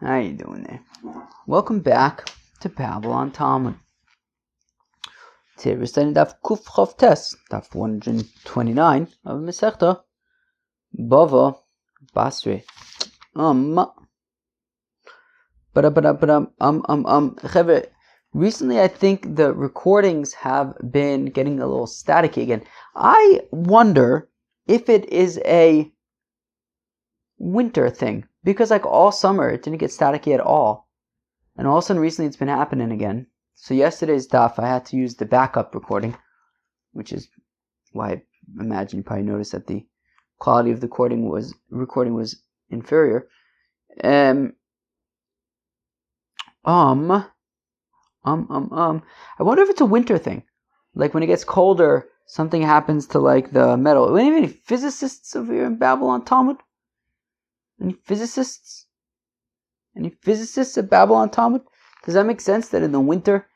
How you doing there? Welcome back to Babylon Talmud. Today we're studying Daf Kuf Chof Tes, Daf 129 of Masechta BavaBasra. Recently I think the recordings have been getting a little staticky again. I wonder if it is a winter thing, because like all summer it didn't get staticky at all, and all of a sudden recently it's been happening again. So yesterday's daf I had to use the backup recording, which is why I imagine you probably noticed that the quality of the recording was inferior. I wonder if it's a winter thing, like when it gets colder something happens to like the metal. Any physicists over here in Babylon Talmud? Any physicists? Any physicists at Babylon Talmud? Does that make sense that in the winter,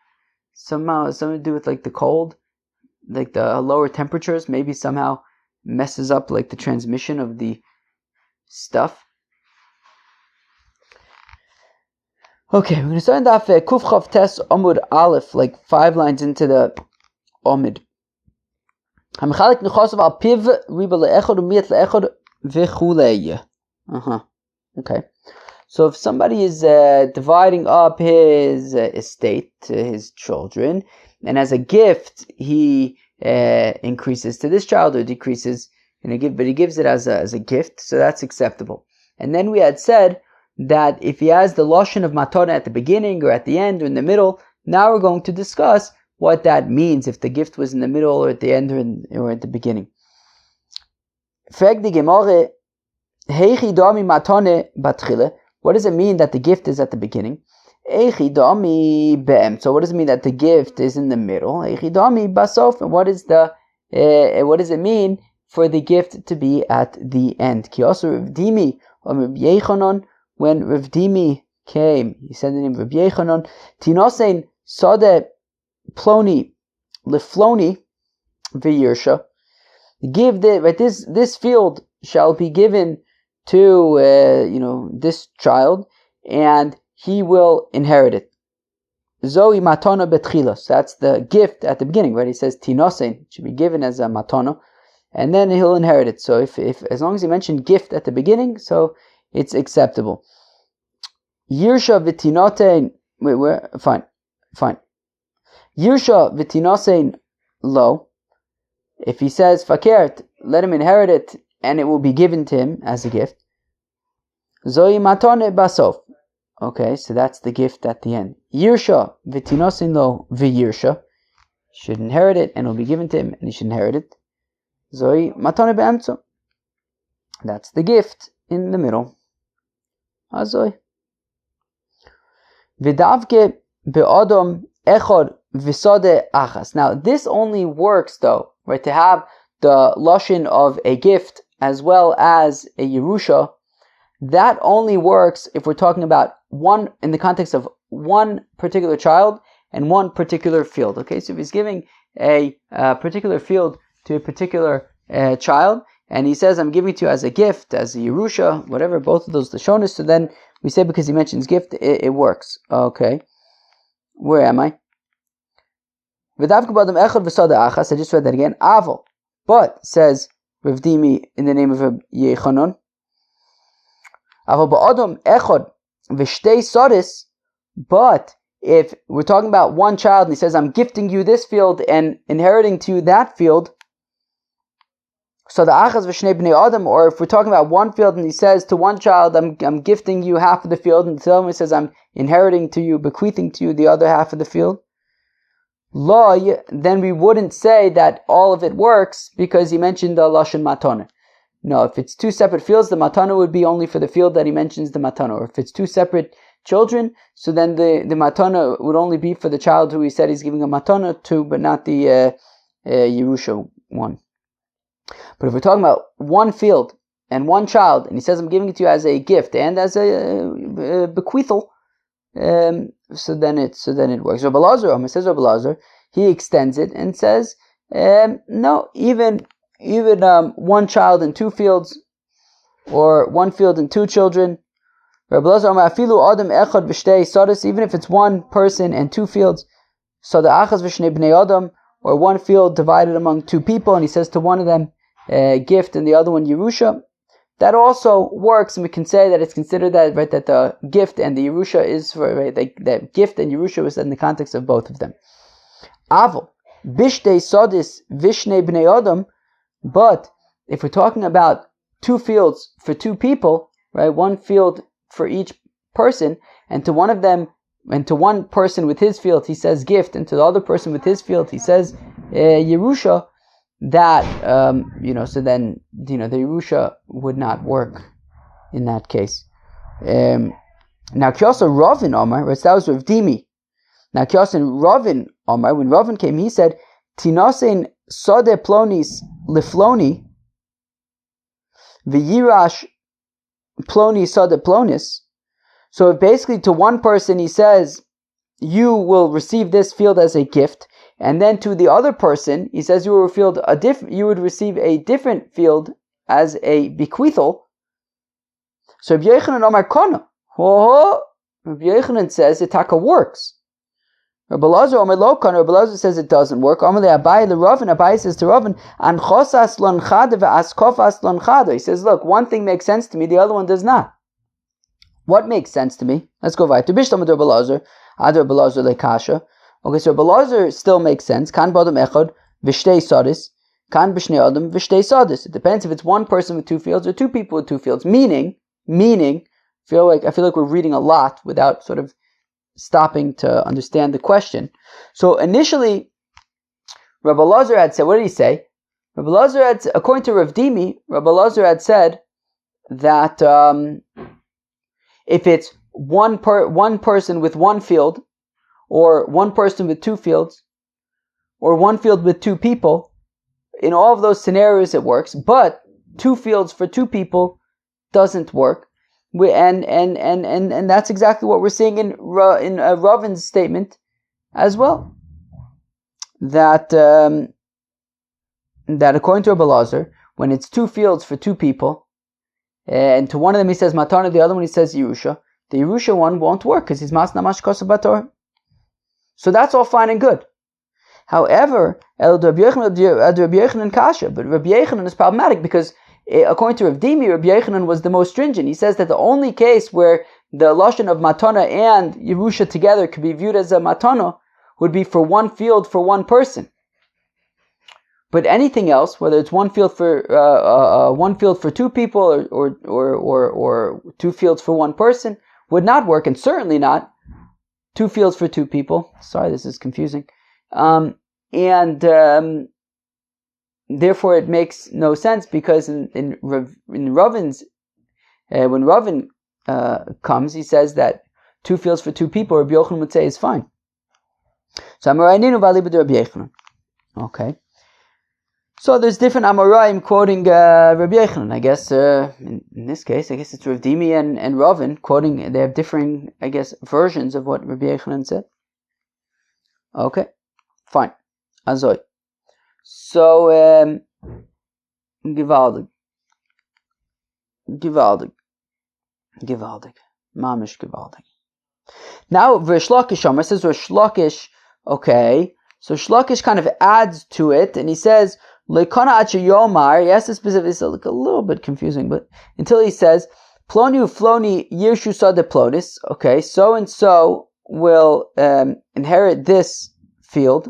somehow something to do with like the cold, like the lower temperatures, maybe somehow messes up like the transmission of the stuff? Okay, we're going to start in Daf Kuf Chav Tes Amud Aleph, like 5 lines into the Amud. Hamechalik nechosav al piv riba leechod u'miat leechod v'chulei. Okay. So if somebody is dividing up his estate to his children, and as a gift he increases to this child or decreases, but he gives it as a gift, so that's acceptable. And then we had said that if he has the lashon of matana at the beginning or at the end or in the middle, now we're going to discuss what that means, if the gift was in the middle or at the end or at the beginning. What does it mean that the gift is at the beginning? So what does it mean that the gift is in the middle? And what does it mean for the gift to be at the end? When Rav Dimi came, he said the name of Rav Yechanan, Tinosein Sade Ploni Lefloni V'Yirsha. Give this field shall be given to this child, and he will inherit it. Zoi matana betchilos. That's the gift at the beginning, right? He says tinosein should be given as a matana, and then he'll inherit it. So if as long as he mentioned gift at the beginning, so it's acceptable. Yirsha v'tinotein. Fine. Yirsha v'tinosein lo. If he says fakert, let him inherit it, and it will be given to him as a gift. Zoi matone basof. Okay, so that's the gift at the end. Yirsha v'tinosin lo v'yirsha. Should inherit it, and it will be given to him, and he should inherit it. Zoi matone be'emtzo. That's the gift in the middle. Azoi. V'davke be'odom echod v'sode achas. Now, this only works, though, right, to have the lashon of a gift as well as a Yerusha. That only works if we're talking about one, in the context of one particular child and one particular field. Okay, so if he's giving a particular field to a particular child, and he says, I'm giving it to you as a gift, as a Yerusha, whatever, both of those Lashonis, so then we say because he mentions gift, it works. Okay, where am I? I just read that again. Aval. But, says Rav Dimi in the name of Rav Yechanan, but if we're talking about one child and he says, I'm gifting you this field and inheriting to you that field, so the achas v'shnei bnei adam, or if we're talking about one field and he says to one child, I'm gifting you half of the field, and the other one he says, I'm inheriting to you, bequeathing to you the other half of the field, then we wouldn't say that all of it works because he mentioned the lashon matana. No, if it's two separate fields, the matana would be only for the field that he mentions the matana. Or if it's two separate children, so then the matana would only be for the child who he said he's giving a matana to, but not the Yerusha one. But if we're talking about one field and one child, and he says I'm giving it to you as a gift and as a bequeathal, so then it works. Rabbi Elazar, he extends it and says, no, even one child in two fields, or one field and two children, Rabbi Elazar Amar afilu adam echad v'shtei sadas, even if it's one person and two fields, sada achas v'shnei bnei adam, or one field divided among two people, and he says to one of them gift and the other one Yerusha, that also works, and we can say that it's considered that, right, that the gift and the Yerusha is for, right, that gift and Yerusha was in the context of both of them. Aval bishtei sadis vishnei bnei adam, but if we're talking about two fields for two people, right, one field for each person, and to one of them, and to one person with his field he says gift, and to the other person with his field he says Yerusha, that so then the Yerusha would not work in that case. Now Kiyasa Ravin Omar, right, so that was Rav Dimi. Now Kiyasa Ravin Omar, when Ravin came, he said Tinasein Sade Plonis Lifloni V'yirash Ploni Sade Plonis. So basically to one person he says, you will receive this field as a gift, and then to the other person he says you would receive a different field as a bequeathal. So Rabbi Yochanan Omar Kana. Rabbi Yochanan says it taka works. Rabbi Elazar Omar Lo Kana. Rabbi Elazar says it doesn't work. Omar le Abai le Ravin. Abai says to Ravin, An chosas lon chada ve'askofas lon chada. He says, look, one thing makes sense to me, the other one does not. What makes sense to me? Let's go right to Bishlam Rabbi Elazar. Ad Rabbi Elazar le Kasha. Okay, so Rabbi Elazar still makes sense. Kan badam echad v'shtei sadis. Kan b'shnei adam v'shtei sadis. It depends if it's one person with two fields or two people with two fields. Meaning, I feel like we're reading a lot without sort of stopping to understand the question. So initially, Rabbi Elazar had said, what did he say? Rabbi Elazar had, according to Rav Dimi, Rabbi Elazar had said that if it's one person with one field, or one person with two fields, or one field with two people, in all of those scenarios it works. But two fields for two people doesn't work. And that's exactly what we're seeing in Ravin's statement as well. That according to Rabbi Elazar, when it's two fields for two people, and to one of them he says matana, the other one he says Yerusha, the Yerusha one won't work because he's mas namash kosa bator. So that's all fine and good. However, Rabbi Yochanan kasha, but Rabbi Yochanan is problematic because according to Rav Dimi, Rabbi Yochanan was the most stringent. He says that the only case where the lashon of matana and Yerusha together could be viewed as a matana would be for one field for one person. But anything else, whether it's one field for two people or two fields for one person, would not work, and certainly not two fields for two people. Sorry, this is confusing. Therefore, it makes no sense because in Ravin's, when Ravin comes, he says that two fields for two people, Rabbi Yochanan would say is fine. So Amoraininu v'alibud Rabbi Yochanan. Okay. So there's different Amoraim quoting Rabbi Yochanan. I guess in this case, I guess it's Rav Dimi and Ravin quoting. They have differing, I guess, versions of what Rabbi Yochanan said. Okay, fine. Azoi. So gewaldig, mamish gewaldig. Now Rish Lakish says Rish Lakish. Okay, so Shlakish kind of adds to it, and he says Lekana Acha Yomar. He has to specifically, it's like a little bit confusing, but until he says Ploni Ufloni Yirshu Sade Plonis. Okay, so and so will inherit this field.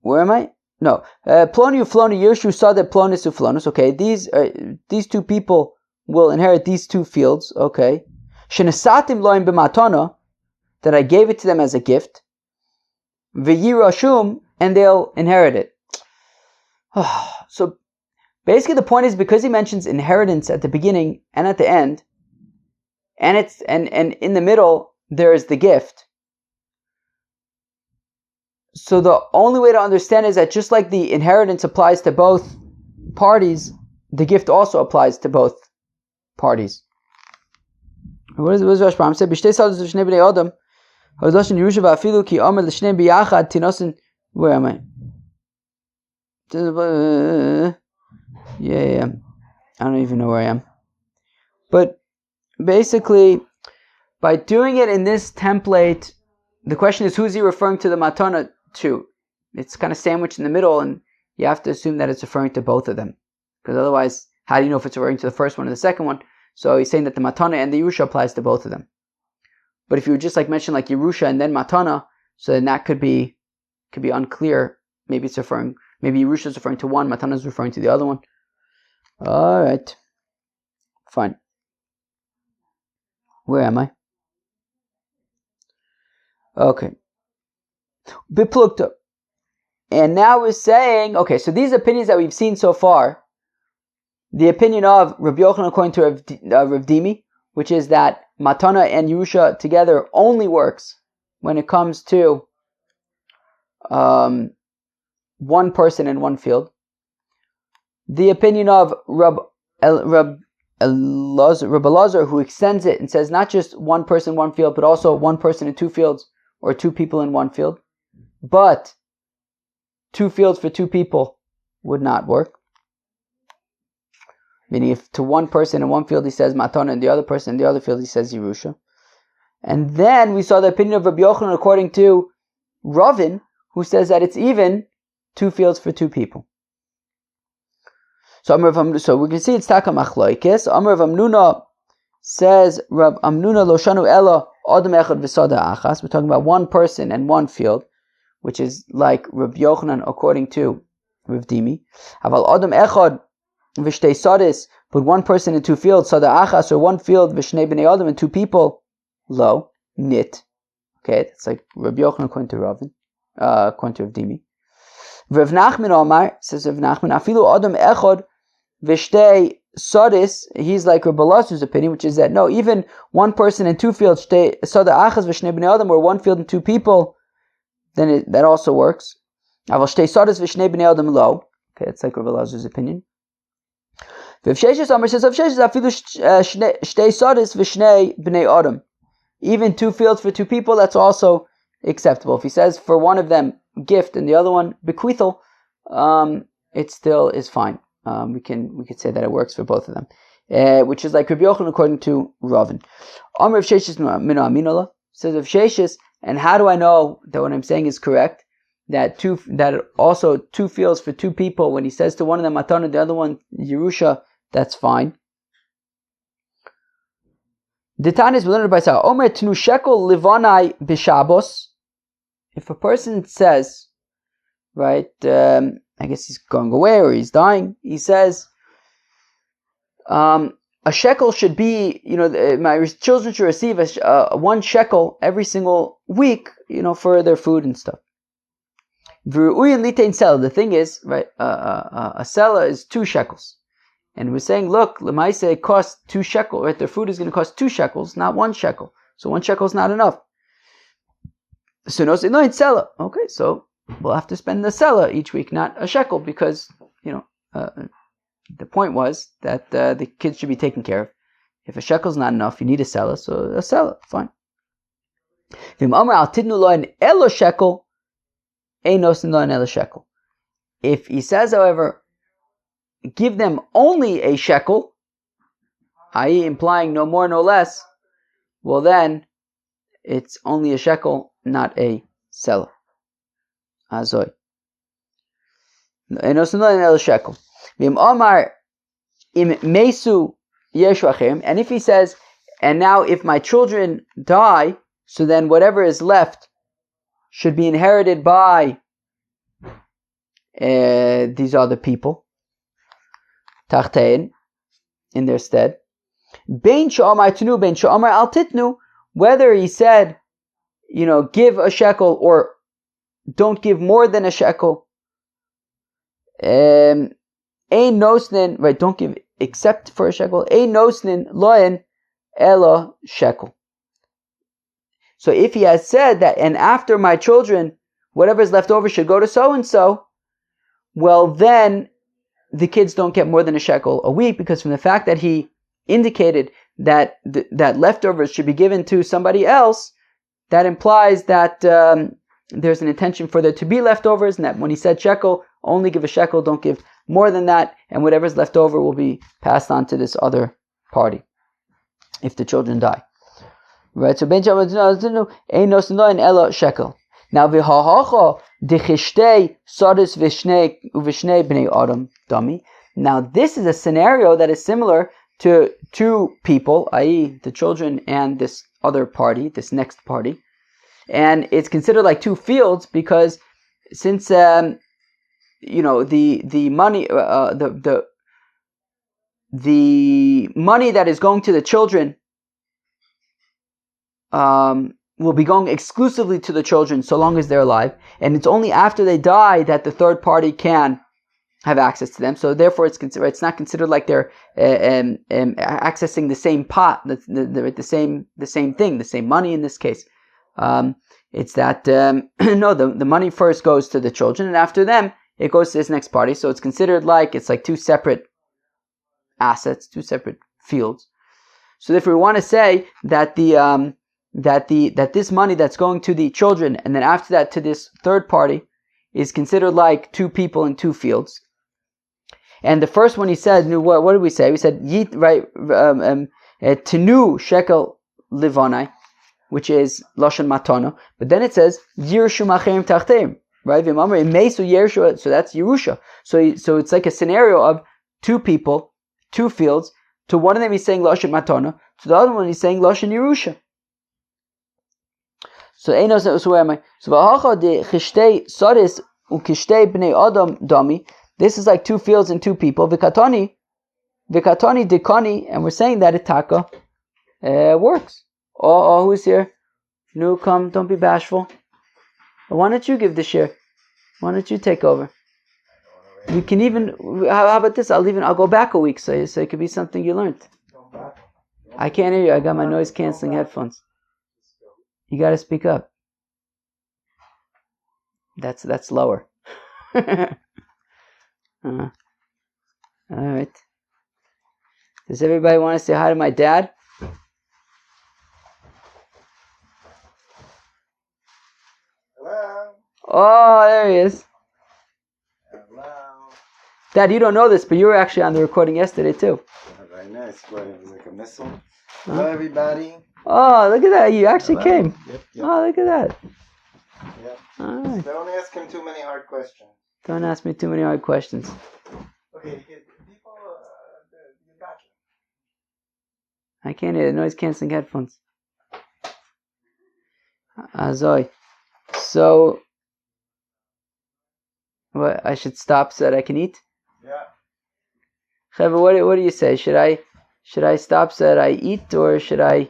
Where am I? No. Ploni Ufloni Yirshu Sade Plonis Uflonis. Okay, these two people will inherit these two fields. Okay. Shenesatim loim b'matana, that I gave it to them as a gift. V'yirashum, and they'll inherit it. So basically the point is, because he mentions inheritance at the beginning and at the end, and in the middle there is the gift. So the only way to understand is that just like the inheritance applies to both parties, the gift also applies to both parties. What is Rashbam said? B'shtei sadas v'shnei bnei adam, ha'odoshin Yerusha v'afilu ki omer l'shnei biyachad tinosin. Where am I? Yeah. I don't even know where I am. But basically, by doing it in this template, the question is, who's he referring to the matana to? It's kind of sandwiched in the middle, and you have to assume that it's referring to both of them. Because otherwise, how do you know if it's referring to the first one or the second one? So he's saying that the matana and the Yerusha applies to both of them. But if you would just mention Yerusha and then matana, so then that could be unclear. Maybe Yerusha is referring to one, matana is referring to the other one. Alright. Fine. Where am I? Okay. Biplukta. And now we're saying, okay, so these opinions that we've seen so far, the opinion of Rabbi Yochanan according to Rav Dimi, which is that matana and Yerusha together only works when it comes to one person in one field. The opinion of Rabbi Elazar, who extends it and says not just one person, one field, but also one person in two fields, or two people in one field. But two fields for two people would not work. Meaning if to one person in one field he says matana, and the other person in the other field he says Yerusha. And then we saw the opinion of Rabbi Yochanan according to Ravin, who says that it's even two fields for two people. So we can see it's taka machlokes. Amar Rav Amnuna says Rav Amnuna lo shanu ela adam echad v'sada achas. We're talking about one person and one field, which is like Rabbi Yochanan according to Rav Dimi. Aval adam echad v'shtei sadis, but one person in two fields, sada achas, or one field v'shnei bnei adam, and two people, lo nit. Okay, that's like Rabbi Yochanan according to Ravin, according to Rav Dimi. Rav Nachman Omar says Rav Nachman afilu adam echad v'shtei sadis. He's like Rabbi Elazar's opinion, which is that no, even one person in two fields, sada achas v'shnei bnei adam, or one field and two people, then that also works. Aval shtei sadis v'shnei bnei adam lo. Okay, it's like Rabbi Elazar's opinion. Viv Sheshis Amar says of Sheshis afilu shtei sadis v'shnei bnei adam. Even two fields for two people, that's also acceptable. If he says for one of them gift and the other one bequeathal, it still is fine. We could say that it works for both of them, which is like Rabbi Yochanan according to Ravin. Amar of Sheshis mino aminola says of Sheshis, and how do I know that what I'm saying is correct? That also two fields for two people. When he says to one of them matana, the other one Yerusha, that's fine. The Tanya we learned by Sarah. Omer tnu shekel livanai b'shabos. If a person says, right, I guess he's going away or he's dying, he says, a shekel should be, my children should receive a 1 shekel every single week, for their food and stuff. The thing is, right, a selah is 2 shekels. And we're saying, look, Lemaise costs 2 shekels, right? Their food is going to cost 2 shekels, not 1 shekel. So 1 shekel is not enough. So no, it's selah. Okay, so we'll have to spend the selah each week, not a shekel, because, the point was that the kids should be taken care of. If a shekel is not enough, you need a selah, so a selah, fine. If he says, however, give them only a shekel, i.e. implying no more, no less, well then, it's only a shekel, not a selah. Azoy. And if he says, and now if my children die, so then whatever is left should be inherited by these other people, Tachtein, in their stead. Bein sha'amar tenu, bein sha'amar al titnu, whether he said, give a shekel or don't give more than a shekel. Ein nosnin, right, don't give except for a shekel. Ein nosnin loen ela shekel. So if he has said that, and after my children, whatever is left over should go to so-and-so, well then, the kids don't get more than a shekel a week, because from the fact that he indicated that that leftovers should be given to somebody else, that implies that there's an intention for there to be leftovers, and that when he said shekel, only give a shekel, don't give more than that, and whatever's left over will be passed on to this other party. if the children die. Right, so ben ein nosin elo shekel. Now v'hahacha dechishtei sadis v'shnei bnei adam dami. Now this is a scenario that is similar to two people, i.e. the children and this other party, this next party, and it's considered like two fields because since the money the money that is going to the children will be going exclusively to the children so long as they're alive, and it's only after they die that the third party can have access to them. So therefore, it's not considered like they're accessing the same pot, the same thing, the same money in this case. It's that no, the money first goes to the children, and after them it goes to this next party. So it's considered like it's like two separate assets, two separate fields. So if we want to say that that this money that's going to the children and then after that to this third party is considered like two people in two fields. And the first one he said, what did we say? We said yit, right? Tenu shekel livonai, which is lashon matana. But then it says yirshu macherim tachteim, right? V'mamar imesu yershu, so that's Yerusha. So it's like a scenario of two people, two fields. To one of them he's saying lashon matana. To the other one he's saying lashon Yerusha. So where am I? So v'hacha de chishtei sadis ukishtei bnei adam dami. This is like two fields and two people. Vikatani dikani, and we're saying that itaka works. Oh, who's here? No, come, don't be bashful. Why don't you give the share? Why don't you take over? You can even. How about this? I'll go back a week, so it could be something you learned. I can't hear you. I got my noise canceling headphones. You got to speak up. That's lower. All right. Does everybody want to say hi to my dad? Hello. Oh, there he is. Hello. Dad, you don't know this, but you were actually on the recording yesterday too. Very nice. What, it was like a missile. Hello, everybody. Oh, look at that. You actually Hello. came. Yep. Oh, look at that. Yep. All right. Don't ask him too many hard questions. Don't ask me too many hard questions. Okay, people, you got you. I can't hear the noise canceling headphones. Zoe. So, what? I should stop so that I can eat? Yeah. Cheva, what do you say? Should I stop so that I eat, or should I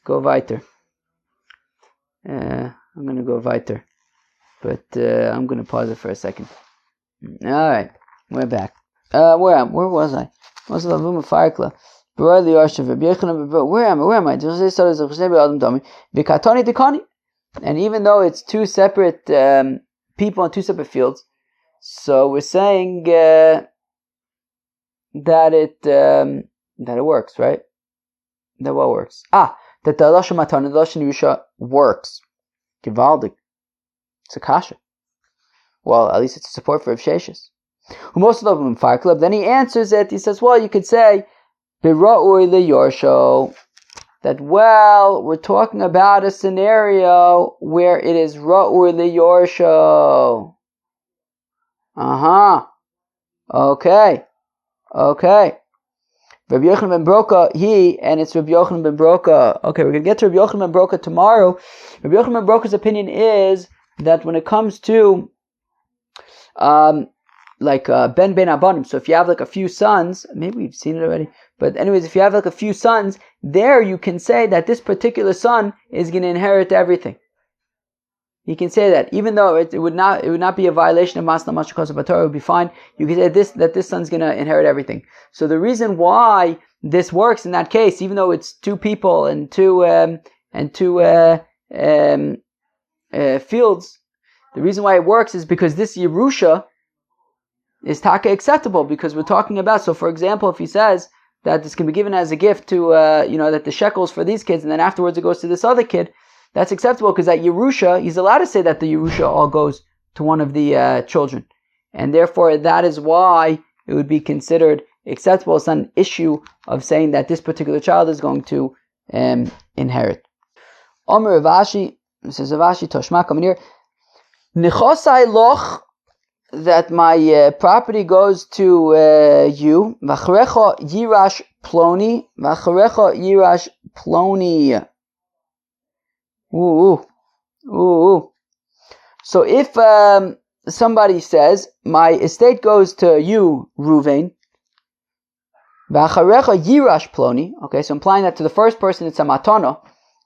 go weiter? I'm gonna go weiter, but I'm gonna pause it for a second. All right, we're back. Where was I? Where am I? And even though it's two separate people in two separate fields, so we're saying that it works, right? That what works? That the lashon matana, the lashon Yerusha works. Givaldik. It's a kasha. Well, at least it's a support for Rav Sheshes. Who most of them in Fire Club. Then he answers it. He says, well, you could say Bira'ui liyorsho, that, well, we're talking about a scenario where it is Ra'ui liyorsho. Okay. Rabbi Yochanan ben Broka, and it's Rabbi Yochanan ben Broka. Okay, we're going to get to Rabbi Yochanan ben Broka tomorrow. Rabbi Yochanan ben Broka's opinion is that when it comes to Ben Abanim, so if you have like a few sons, maybe we've seen it already, but anyways, if you have like a few sons, there you can say that this particular son is going to inherit everything. You can say that, even though it would not be a violation of Masna Mashakos of Torah, it would be fine. You can say that this son's going to inherit everything. So the reason why this works in that case, even though it's two people and two fields, the reason why it works is because this Yerusha is taka acceptable, because we're talking about. So, for example, if he says that this can be given as a gift to that the shekels for these kids, and then afterwards it goes to this other kid. That's acceptable because that Yerusha, he's allowed to say that the Yerusha all goes to one of the children. And therefore, that is why it would be considered acceptable. It's not an issue of saying that this particular child is going to inherit. Omer Rav Ashi, says Rav Ashi, Toshma, coming here. Nechosai loch, that my property goes to you. V'acharecha yirash ploni. V'acharecha yirash ploni. Ooh. So if somebody says, my estate goes to you, Ruvain, V'acharecha yirash ploni. Okay, so implying that to the first person it's a matana.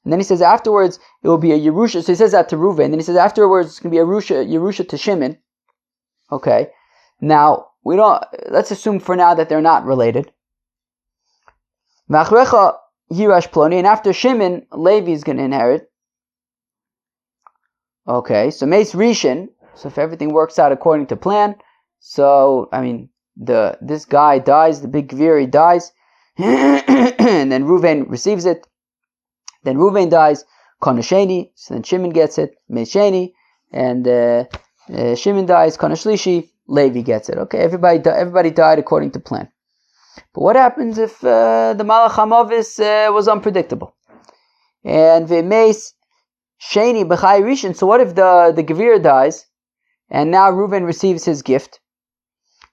And then he says afterwards it will be a Yerusha. So he says that to Ruvain. And then he says afterwards it's going to be a Yerusha to Shimon. Okay. Now, let's assume for now that they're not related. V'achrecha yirash ploni. And after Shimon, Levi is going to inherit. Okay. So Meis Rishon. So if everything works out according to plan. So, this guy dies, the big Gviri dies. And then Ruvain receives it. Then Ruvain dies, Kana Sheni, so then Shimon gets it, Meis Sheni, and Shimon dies, Kana Shlishi, Levi gets it. Okay, everybody died according to plan. But what happens if the Malach HaMavis was unpredictable? And Meis Sheni B'chai Rishon, so what if the Gevir dies, and now Ruvain receives his gift,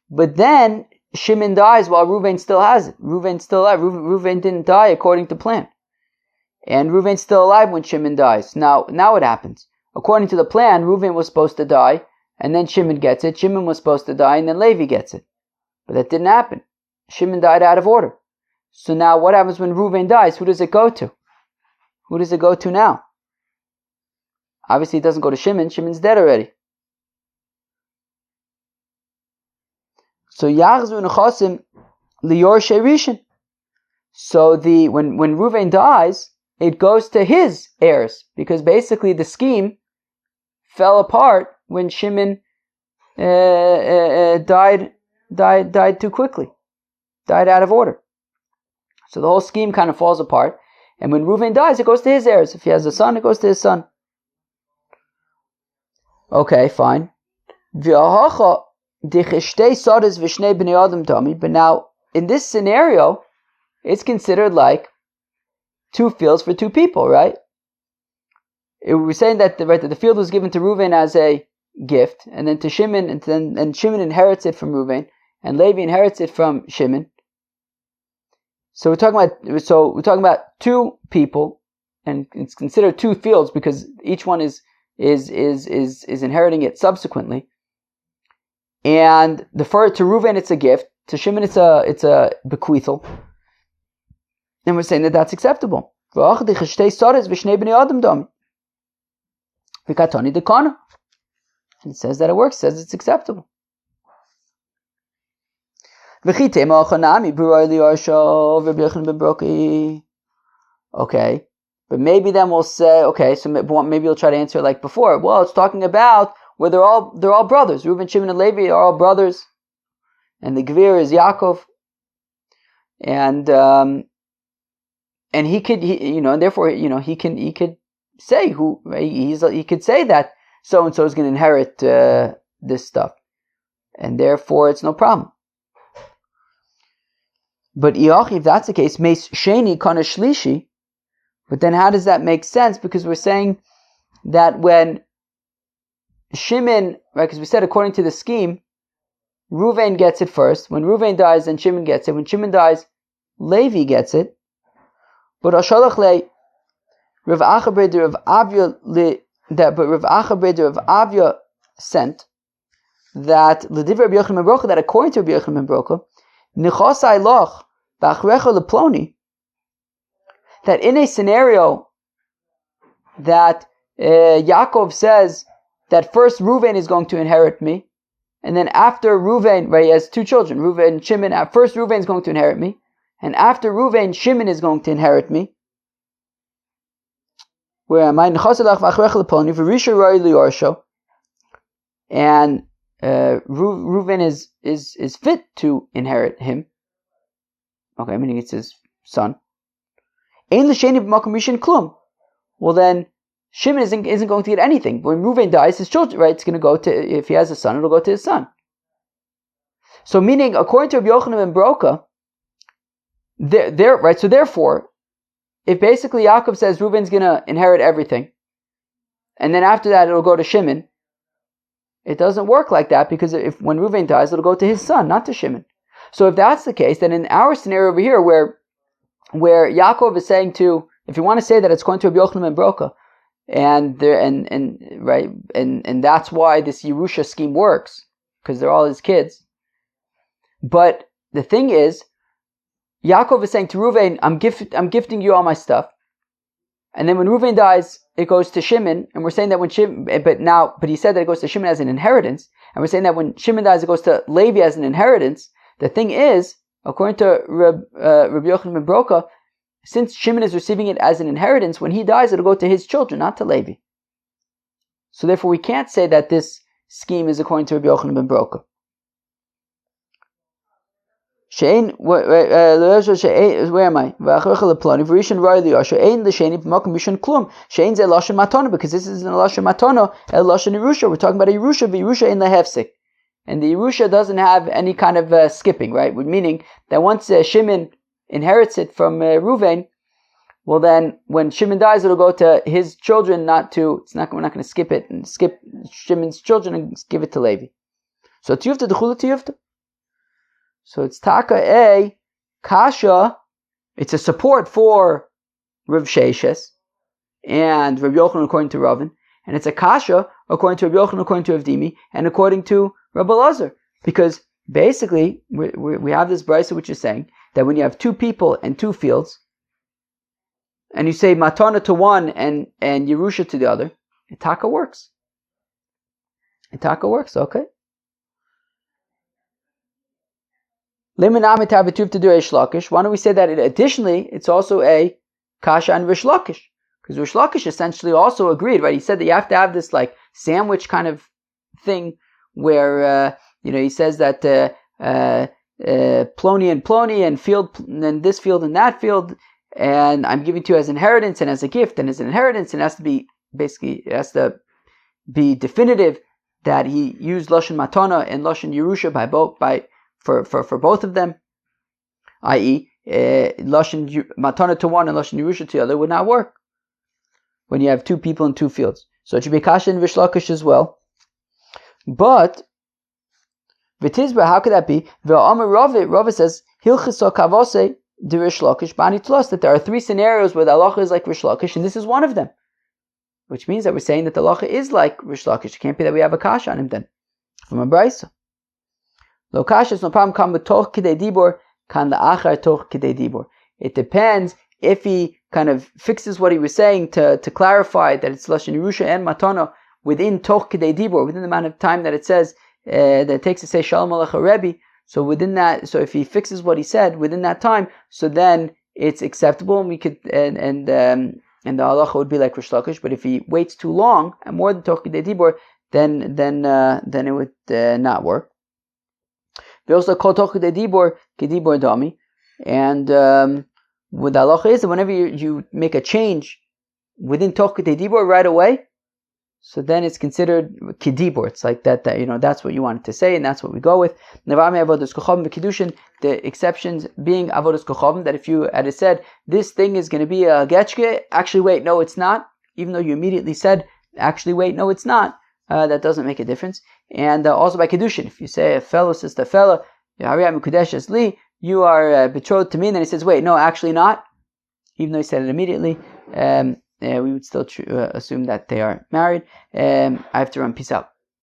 but then Shimon dies while Ruvain still has it. Ruvain's still alive. Ruvain didn't die according to plan. And Ruvain's still alive when Shimon dies. Now what happens? According to the plan, Ruvain was supposed to die, and then Shimon gets it. Shimon was supposed to die, and then Levi gets it. But that didn't happen. Shimon died out of order. So now what happens when Ruvain dies? Who does it go to? Who does it go to now? Obviously it doesn't go to Shimon. Shimon's dead already. So Yachzu Nechasim Lior Rishon. So when Ruvain dies, it goes to his heirs, because basically the scheme fell apart when Shimon died too quickly, died out of order. So the whole scheme kind of falls apart, and when Ruvain dies, it goes to his heirs. If he has a son, it goes to his son. Okay, fine. But now, in this scenario, it's considered like 2 fields for 2 people, right? We're saying that the field was given to Ruvain as a gift, and then to Shimon, and Shimon inherits it from Ruvain, and Levi inherits it from Shimon. So we're talking about 2 people, and it's considered 2 fields because each one is inheriting it subsequently. And to Ruvain it's a gift, to Shimon it's a bequeathal. And we're saying that that's acceptable. And it says that it works, it says it's acceptable. Okay, but maybe then we'll say, okay, so maybe you'll try to answer it like before. Well, it's talking about where they're all brothers. Reuben, Shimon, and Levi are all brothers, and the Gvir is Yaakov, and he could say he could say that so and so is going to inherit this stuff, and therefore it's no problem. But if that's the case, Meis Sheni Kana Shlishi. But then how does that make sense? Because we're saying that when Shimon, right, because we said according to the scheme, Ruvain gets it first. When Ruvain dies, then Shimon gets it. When Shimon dies, Levi gets it. But Ashalach le Rav Acha Breder of Avya sent that L'divrei Rabbi Yochanan ben Brocha, that according to Rabbi Yochanan ben Brocha, Nichosai loch b'achrecha leploni, that in a scenario that Yaakov says that first Ruvain is going to inherit me, and then after Ruvain, right, he has 2 children, Ruvain and Shimon. First Ruvain is going to inherit me, and after Ruvain, Shimon is going to inherit me. Where am I? And Ruvain is fit to inherit him. Okay, meaning it's his son. Well then, Shimon isn't going to get anything. When Ruvain dies, his children, right, it's going to go to, if he has a son, it'll go to his son. So meaning, according to Rabbi Yochanan ben Broka, right? So therefore, if basically Yaakov says Reuven's going to inherit everything, and then after that it'll go to Shimon, it doesn't work like that, because if when Reuven dies, it'll go to his son, not to Shimon. So if that's the case, then in our scenario over here, where Yaakov is saying to, if you want to say that it's going to Rabbi Yochanan ben Broka, and that's why this Yerusha scheme works, because they're all his kids. But the thing is, Yaakov is saying to Reuven, I'm gifting you all my stuff. And then when Reuven dies, it goes to Shimon, and we're saying that when but he said that it goes to Shimon as an inheritance, and we're saying that when Shimon dies, it goes to Levi as an inheritance. The thing is, according to Rabbi Yochanan ben Broka, since Shimon is receiving it as an inheritance, when he dies, it'll go to his children, not to Levi. So therefore, we can't say that this scheme is according to Rabbi Yochanan ben Broka. Where am I? Because this is in a lashon matana, a lashon Yerusha. We're talking about a Yerusha in the hefsek, and the Yerusha doesn't have any kind of skipping, right? Meaning that once Shimon inherits it from Reuven, well then when Shimon dies, it'll go to his children. We're not going to skip it and skip Shimon's children and give it to Levi. So tiyufta d'chula tiyufta. So it's taka a kasha. It's a support for Rav Sheshes and Rav Yochanan according to Ravin, and it's a kasha according to Rav Yochanan according to Rav Dimi, and according to Rabbi Elazar, because basically we have this brisa which is saying that when you have two people and two fields, and you say matana to one and Yerusha to the other, itaka works. Itaka works, okay. Why don't we say that additionally it's also a kasha and Rish Lakish? Because Rish Lakish essentially also agreed, right? He said that you have to have this like sandwich kind of thing where he says that Ploni and Ploni and field and this field and that field, and I'm giving to you as inheritance and as a gift and as an inheritance, and it has to be definitive that he used Lashon Matana and Lashon Yerusha for both of them, i.e. Lashon Matana to one and Lashon Yerusha to the other would not work when you have two people in two fields. So it should be kasha and Rish Lakish as well. But V'tizba, how could that be? Rava says Hilchisa Kavose de Rish Lakish Bani Tlos, that there are three scenarios where the halacha is like Rish Lakish, and this is one of them. Which means that we're saying that the halacha is like Rish Lakish. It can't be that we have a kasha on him then from a brisa. Lo kasha no pam kam b'toch kidei dibor kan la'achar toch kidei dibor. It depends if he kind of fixes what he was saying to clarify that it's Lashon Yerusha and Matana within toch kidei dibor, within the amount of time that it says that it takes to say Shalom Alecha Rebbe. So within that, so if he fixes what he said within that time, so then it's acceptable, and we could and the halacha would be like Rish Lakish. But if he waits too long and more than toch kidei dibor, then it would not work. We also call toch kidei dibor kedibor dami, and what the halacha is that whenever you make a change within toch kidei dibor right away, so then it's considered kedibor. It's like that that's what you wanted to say, and that's what we go with. The exceptions being avodas kochavim, that if you had said this thing is going to be a getchke, actually wait, no it's not, even though you immediately said actually wait, no it's not, that doesn't make a difference. And also by kedushin, if you say a fellow says to a fellow, you are betrothed to me, and then he says wait, no actually not, even though he said it immediately, we would still assume that they are married. I have to run. Peace out.